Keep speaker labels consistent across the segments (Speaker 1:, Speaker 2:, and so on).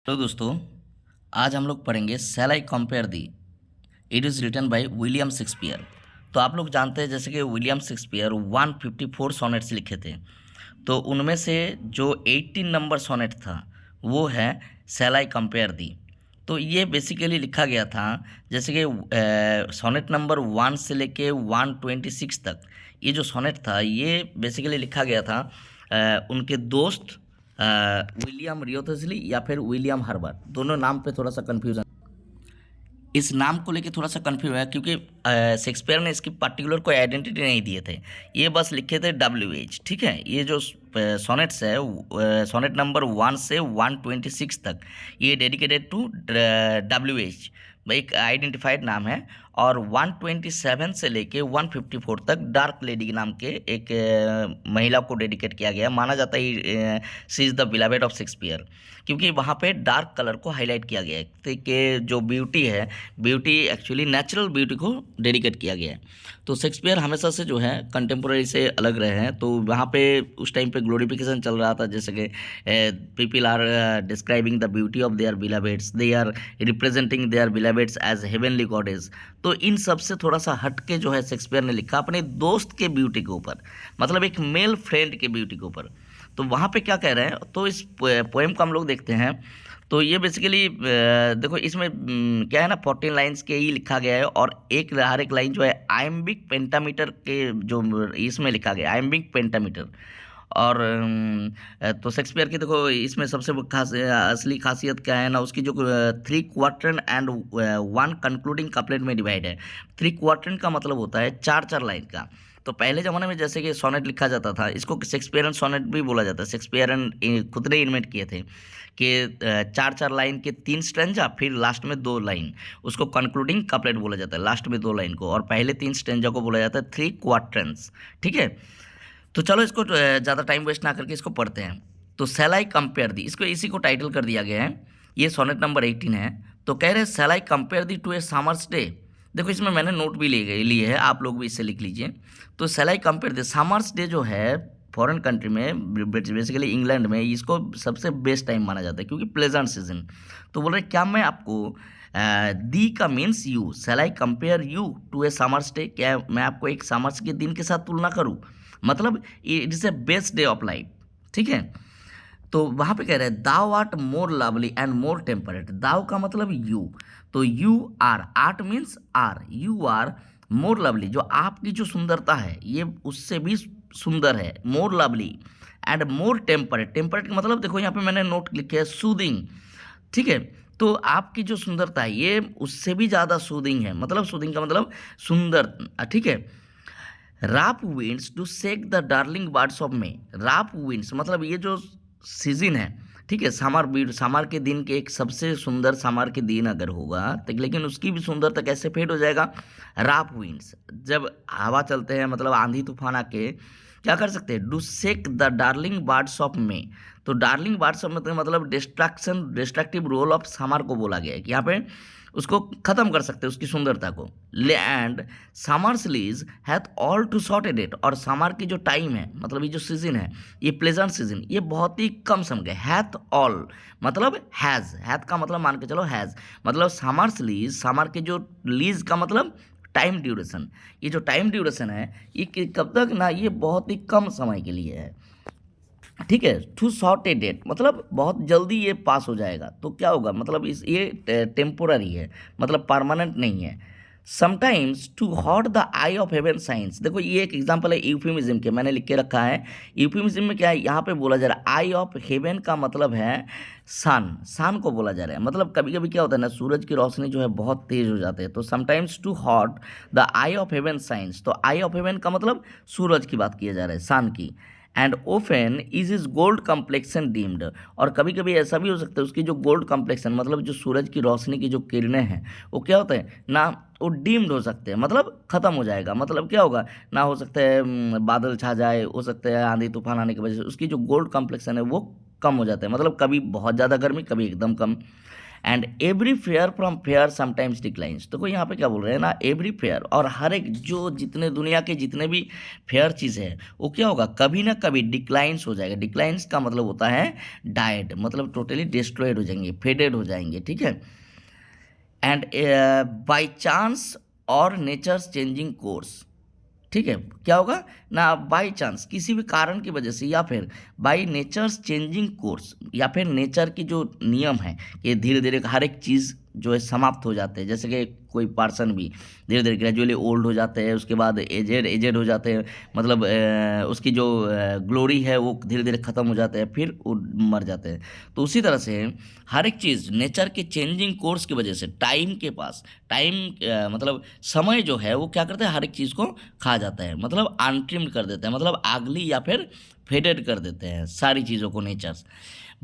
Speaker 1: तो दोस्तों, आज हम लोग पढ़ेंगे shall I compare thee. It is written by William Shakespeare. तो आप लोग जानते हैं जैसे कि विलियम शेक्सपियर 154 सोनेट्स लिखे थे। तो उनमें से जो 18 नंबर सोनेट था वो है शैल आई कंपेयर दी। तो ये बेसिकली लिखा गया था जैसे कि सोनेट नंबर 1 से लेके 126 तक। ये जो सोनेट था ये बेसिकली लिखा गया था उनके दोस्त विलियम रियोथेसली या फिर विलियम हर्बर। दोनों नाम पे थोड़ा सा कन्फ्यूजन, इस नाम को लेके थोड़ा सा कन्फ्यूज है क्योंकि शेक्सपियर ने इसकी पर्टिकुलर कोई आइडेंटिटी नहीं दिए थे। ये बस लिखे थे WH। ठीक है, ये जो सोनेट्स है सोनेट नंबर 1 से 126 तक ये डेडिकेटेड टू WH, एक आइडेंटिफाइड नाम है। और 127 से लेके 154 तक डार्क लेडी के नाम के एक महिला को डेडिकेट किया गया। माना जाता है she is the beloved of Shakespeare, क्योंकि वहाँ पे डार्क कलर को हाईलाइट किया गया है कि जो ब्यूटी है, ब्यूटी एक्चुअली नेचुरल ब्यूटी को डेडिकेट किया गया है। तो शेक्सपियर हमेशा से जो है कंटेम्प्रेरी से अलग रहे हैं। तो वहाँ पे उस टाइम पे ग्लोरिफिकेशन चल रहा था, जैसे कि people are describing the beauty of their beloveds, they are representing their beloveds as heavenly goddess. तो इन सब से थोड़ा सा हट के जो है शेक्सपियर ने लिखा अपने दोस्त के ब्यूटी के ऊपर, मतलब एक मेल फ्रेंड के ब्यूटी के ऊपर। तो वहाँ पे क्या कह रहे हैं, तो इस पोएम को हम लोग देखते हैं। तो ये बेसिकली देखो इसमें क्या है ना, 14 लाइंस के ही लिखा गया है। और हर एक लाइन जो है आयम्बिक पेंटामीटर के जो इसमें लिखा गया है, आयम्बिक पेंटामीटर। और तो शेक्सपियर की देखो इसमें सबसे असली खासियत क्या है ना, उसकी जो 3 क्वार्टरन एंड 1 कंक्लूडिंग कपलेट में डिवाइड है। 3 क्वार्टरन का मतलब होता है 4-4 लाइन का। तो पहले ज़माने में जैसे कि सोनेट लिखा जाता था, इसको शेक्सपियरन सोनेट भी बोला जाता है। शेक्सपियरन खुद ने इन्वेंट किए थे कि 4-4 लाइन के 3 स्टेंजा, फिर लास्ट में 2 लाइन, उसको कंक्लूडिंग कपलेट बोला जाता है, लास्ट में 2 लाइन को। और पहले 3 स्टेंजा को बोला जाता है 3 क्वार्टरन्स। ठीक है, तो चलो इसको ज़्यादा टाइम वेस्ट ना करके इसको पढ़ते हैं। तो शैल आई कंपेयर दी, इसको इसी को टाइटल कर दिया गया है। ये सोनेट नंबर 18 है। तो कह रहे हैं shall I compare thee to a summer's day. देखो इसमें मैंने नोट भी लिए है, आप लोग भी इससे लिख लीजिए। तो shall I compare thee, summer's day जो है फॉरेन कंट्री में, बेसिकली इंग्लैंड में, इसको सबसे बेस्ट टाइम माना जाता है क्योंकि प्लेजेंट सीजन। तो बोल रहे क्या मैं आपको दी का means you, shall I compare you to a summer's day, क्या मैं आपको एक समर्स के दिन के साथ तुलना करूँ, मतलब it is a best day of life. ठीक है, तो वहाँ पे कह रहे हैं thou art more lovely and more temperate. Thou का मतलब यू, तो you are, art means are, you are more lovely, जो आपकी जो सुंदरता है ये उससे भी सुंदर है, more lovely and more temperate. Temperate का मतलब देखो यहाँ पे मैंने नोट लिखे है सूदिंग। ठीक है, तो आपकी जो सुंदरता है ये उससे भी ज़्यादा सूदिंग है, मतलब सूदिंग का मतलब सुंदर। ठीक है, rough winds to shake the darling birds of May. Rough winds मतलब ये जो सीजन है, ठीक है, समर के दिन के एक सबसे सुंदर समर के दिन अगर होगा तो, लेकिन उसकी भी सुंदरता कैसे फेड हो जाएगा, राप विंड्स जब हवा चलते हैं, मतलब आंधी तूफान आके क्या कर सकते हैं, do shake the darling birds of मे। तो डार्लिंग बर्ड्स ऑफ मतलब डिस्ट्रक्टिव रोल ऑफ समर को बोला गया है कि यहाँ पे उसको ख़त्म कर सकते हैं, उसकी सुंदरता को। ले and summer's lease hath all too shorted it, और समर की जो टाइम है, मतलब ये जो सीजन है, ये प्लेजेंट सीजन, ये बहुत ही कम समय का। हैथ ऑल मतलब हैज़, हैथ का मतलब मान के चलो हैज़, मतलब समर्स लीज, समर के जो लीज का मतलब टाइम ड्यूरेशन। ये जो टाइम ड्यूरेशन है ये कब तक ना, ये बहुत ही कम समय के लिए है। ठीक है, टू शॉर्ट ए डेट मतलब बहुत जल्दी ये पास हो जाएगा। तो क्या होगा, मतलब इस ये टेम्पोररी है, मतलब परमानेंट नहीं है। Sometimes too hot the eye of heaven shines. देखो ये एक एग्जांपल है यूफेमिज्म के, मैंने लिख के रखा है। यूफेमिज्म में क्या है, यहाँ पे बोला जा रहा है आई ऑफ हेवन का मतलब है सन, सन को बोला जा रहा है। मतलब कभी कभी क्या होता है ना, सूरज की रोशनी जो है बहुत तेज हो जाती है। तो sometimes too hot the eye of heaven shines, तो आई ऑफ हेवन का मतलब सूरज की बात किया जा रहा है, सन की। And often is is gold complexion dimmed, और कभी कभी ऐसा भी हो सकता है उसकी जो गोल्ड कम्प्लेक्शन, मतलब जो सूरज की रोशनी की जो किरणें हैं वो क्या होता है ना, वो डीम्ड हो सकते हैं, मतलब ख़त्म हो जाएगा। मतलब क्या होगा ना, हो सकता है बादल छा जाए, हो सकता है आंधी तूफान आने की वजह से उसकी जो गोल्ड कम्प्लेक्शन है वो कम हो जाता है, मतलब कभी बहुत ज़्यादा गर्मी, कभी एकदम कम। And every fair from fair sometimes declines. देखो यहाँ पे क्या बोल रहे हैं ना, एवरी फेयर, और हर एक जो जितने दुनिया के जितने भी फेयर चीज़ है वो क्या होगा, कभी ना कभी डिक्लाइंस हो जाएगा। डिक्लाइंस का मतलब होता है डाइड, मतलब टोटली डिस्ट्रॉयड हो जाएंगे, फेडेड हो जाएंगे, ठीक है। एंड बाई चांस और नेचर्स चेंजिंग कोर्स, ठीक है, क्या होगा ना, बाई चांस किसी भी कारण की वजह से, या फिर बाई नेचर्स चेंजिंग कोर्स, या फिर नेचर की जो नियम है ये धीरे धीरे हर एक चीज़ जो है समाप्त हो जाते हैं। जैसे कि कोई पर्सन भी धीरे धीरे ग्रेजुअली ओल्ड हो जाते हैं, उसके बाद एजेड हो जाते हैं, मतलब उसकी जो ग्लोरी है वो धीरे धीरे ख़त्म हो जाते हैं, फिर वो मर जाते हैं। तो उसी तरह से हर एक चीज़ नेचर के चेंजिंग कोर्स की वजह से टाइम के पास, टाइम मतलब समय जो है वो क्या करता है, हर एक चीज़ को खा जाता है, मतलब अनट्रिम्ड कर देता है, मतलब आगली या फिर फेडेड कर देते हैं सारी चीज़ों को nature's.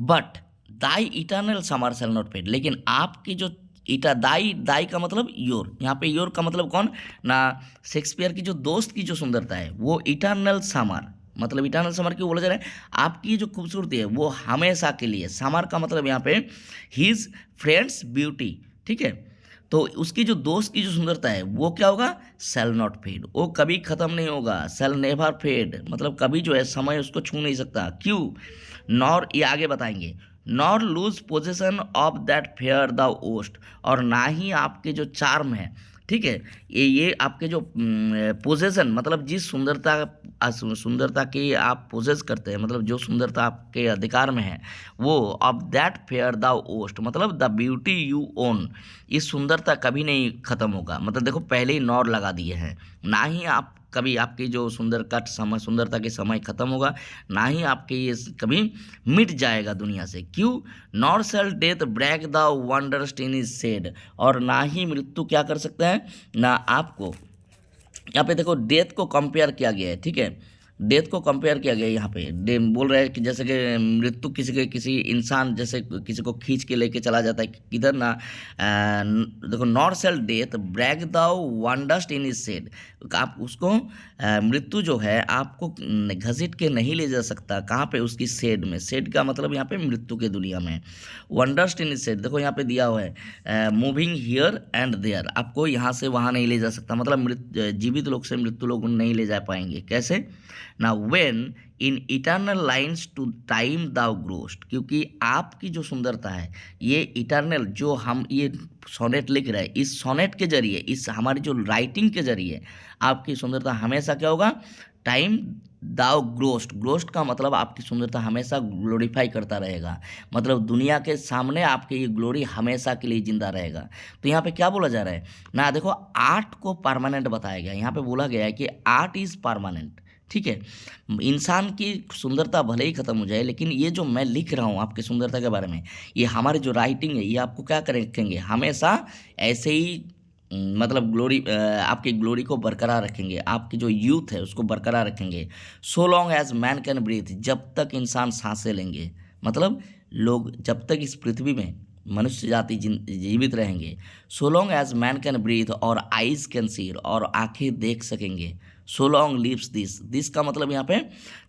Speaker 1: But thy eternal summer shall not fade, लेकिन आपकी जो दाई, दाई का मतलब योर, यहाँ पे योर का मतलब कौन ना, शेक्सपियर की जो दोस्त की जो सुंदरता है वो इटर्नल समर, मतलब इटर्नल समर क्यों बोला जा रहा है, आपकी जो खूबसूरती है वो हमेशा के लिए, समर का मतलब यहाँ पे हिज फ्रेंड्स ब्यूटी, ठीक है। तो उसकी जो दोस्त की जो सुंदरता है वो क्या होगा, सेल नॉट फेड, वो कभी ख़त्म नहीं होगा, सेल नेवर फेड, मतलब कभी जो है समय उसको छू नहीं सकता। क्यों, नॉर, ये आगे बताएंगे, nor lose position of that fair thou owest, और ना ही आपके जो चार्म है, ठीक है, ये आपके जो पोजेशन, मतलब जिस सुंदरता की आप पोजेस करते हैं, मतलब जो सुंदरता आपके अधिकार में है वो, ऑफ दैट फेयर द ओस्ट, मतलब द ब्यूटी यू ओन, इस सुंदरता कभी नहीं खत्म होगा। मतलब देखो पहले ही नॉर लगा दिए हैं, ना ही आप कभी आपकी जो सुंदरता के समय खत्म होगा, ना ही आपके ये कभी मिट जाएगा दुनिया से। क्यों, nor shall death brag thou wanderest in his shade, और ना ही मृत्यु क्या कर सकता है ना आपको, यहाँ पे देखो डेथ को कंपेयर किया गया है, ठीक है, डेथ को कंपेयर किया गया है यहाँ पे, बोल रहे हैं कि जैसे कि मृत्यु किसी इंसान जैसे किसी को खींच के लेके चला जाता है किधर ना, देखो nor shall death brag thou wanderest in his shade, आप उसको मृत्यु जो है आपको घसीट के नहीं ले जा सकता, कहाँ पे, उसकी सेड में, सेड का मतलब यहाँ पे मृत्यु के दुनिया में, वंडस्ट इन इज सेड, देखो यहाँ पे दिया हुआ है मूविंग हियर एंड देयर, आपको यहाँ से वहाँ नहीं ले जा सकता, मतलब जीवित लोग से मृत्यु लोग नहीं ले जा पाएंगे। कैसे ना, when in eternal lines to time thou growest, क्योंकि आपकी जो सुंदरता है ये इटर्नल, जो हम ये सोनेट लिख रहे हैं, इस सोनेट के जरिए, इस हमारी जो राइटिंग के जरिए आपकी सुंदरता हमेशा क्या होगा, टाइम दाउ ग्रोस्ट, ग्रोस्ट का मतलब आपकी सुंदरता हमेशा ग्लोरीफाई करता रहेगा, मतलब दुनिया के सामने आपके ये ग्लोरी हमेशा के लिए जिंदा रहेगा। तो यहाँ पे क्या बोला जा रहा है ना, देखो आर्ट को परमानेंट बताया गया, यहाँ पे बोला गया है कि आर्ट इज़ परमानेंट, ठीक है। इंसान की सुंदरता भले ही ख़त्म हो जाए, लेकिन ये जो मैं लिख रहा हूँ आपकी सुंदरता के बारे में, ये हमारी जो राइटिंग है ये आपको क्या रखेंगे, हमेशा ऐसे ही मतलब आपकी ग्लोरी को बरकरार रखेंगे, आपकी जो यूथ है उसको बरकरार रखेंगे। So long as man can breathe, जब तक इंसान सांसें लेंगे, मतलब लोग जब तक इस पृथ्वी में मनुष्य जाति जीवित रहेंगे, so long as man can breathe और आइज कैन सी, और आंखें देख सकेंगे, सो लॉन्ग लिव्स दिस का मतलब यहाँ पे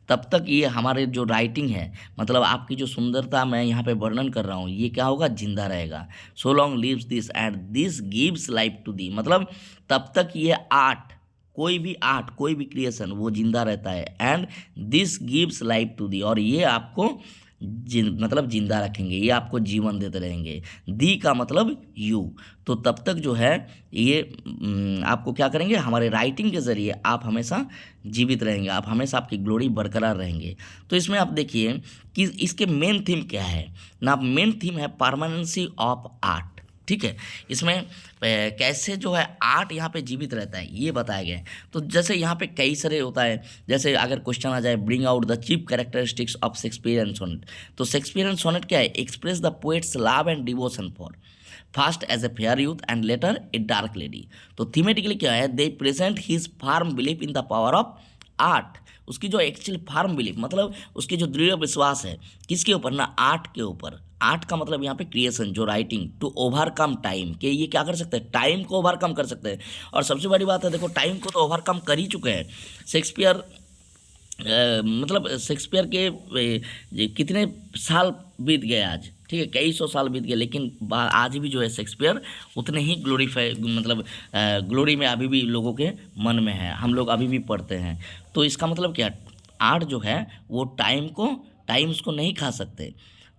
Speaker 1: तब तक ये हमारे जो राइटिंग है, मतलब आपकी जो सुंदरता मैं यहाँ पे वर्णन कर रहा हूँ, ये क्या होगा, जिंदा रहेगा। So long lives this and this gives life to thee, मतलब तब तक ये आर्ट, कोई भी क्रिएशन वो जिंदा रहता है, and this gives life to thee, और ये आपको मतलब जिंदा रखेंगे, ये आपको जीवन देते रहेंगे। दी का मतलब यू, तो तब तक जो है ये आपको क्या करेंगे, हमारे राइटिंग के ज़रिए आप हमेशा जीवित रहेंगे, आप हमेशा आपकी ग्लोरी बरकरार रहेंगे। तो इसमें आप देखिए कि इसके मेन थीम क्या है ना, मेन थीम है परमानेंसी ऑफ आर्ट, ठीक है। इसमें कैसे जो है आर्ट यहाँ पे जीवित रहता है ये बताया गया है। तो जैसे यहाँ पे कई सारे होता है, जैसे अगर क्वेश्चन आ जाए bring out the chief characteristics of Shakespearean sonnet, तो शेक्सपियरियन सोनेट क्या है, express the poet's love and devotion for first as a fair youth and later a dark lady. तो थीमेटिकली क्या है, they present his firm belief in the power of art, उसकी जो actual farm belief, मतलब उसकी जो दृढ़ विश्वास है किसके ऊपर ना, आर्ट के ऊपर। आर्ट का मतलब यहाँ पे क्रिएशन, जो राइटिंग, टू ओवरकम टाइम, कि ये क्या कर सकते हैं, टाइम को ओवरकम कर सकते हैं। और सबसे बड़ी बात है देखो, टाइम को तो ओवरकम कर ही चुके हैं शेक्सपियर, मतलब शेक्सपियर के कितने साल बीत गए आज, ठीक है, कई सौ साल बीत गए, लेकिन आज भी जो है शेक्सपियर उतने ही ग्लोरीफाई, मतलब ग्लोरी में अभी भी लोगों के मन में है, हम लोग अभी भी पढ़ते हैं। तो इसका मतलब क्या, आर्ट जो है वो टाइम उसको नहीं खा सकते।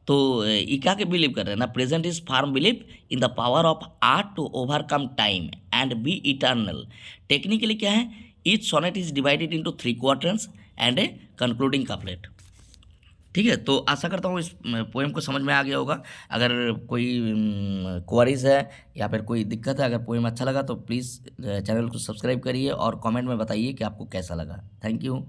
Speaker 1: तो ये क्या के बिलीव कर रहे हैं ना, present is firm believe in the power of art to overcome time and be eternal. Technically क्या है, each sonnet is divided into 3 quarters and a concluding couplet. ठीक है, तो आशा करता हूँ इस पोएम को समझ में आ गया होगा। अगर कोई क्वारीज है या फिर कोई दिक्कत है, अगर पोएम अच्छा लगा तो प्लीज़ चैनल को सब्सक्राइब करिए और कमेंट में बताइए कि आपको कैसा लगा। Thank you.